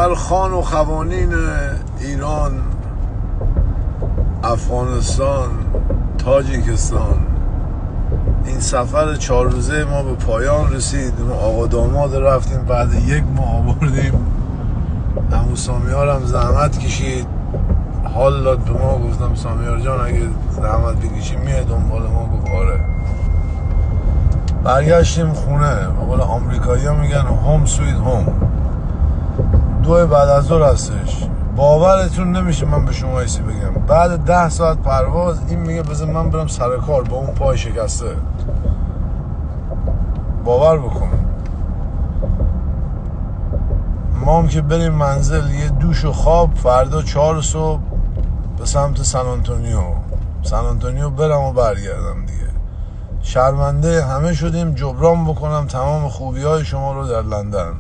اول خان و خوانین ایران، افغانستان، تاجیکستان، این سفر 4 روزه ما به پایان رسید. ما آقا داماد رفتیم، بعد 1 ماه آوردیم. عمو سامیار هم زحمت کشید، حال داد به ما. گفتم سامیار جان اگه زحمت بکشی میای دنبال ما؟ گفت آره. برگشتیم خونه. به قول آمریکایی ها میگن هوم سویت هوم. 2 بعد از ظهر هستش. باورتون نمیشه من به شما ایسی بگم، بعد 10 ساعت پرواز این میگه بذار من برم سر کار با اون پای شکسته. باور بکن. ما هم که بریم منزل، یه دوش و خواب، فردا 4 صبح به سمت سن آنتونیو برم و برگردم دیگه. شرمنده همه شدیم، جبران بکنم تمام خوبی های شما رو در لندن.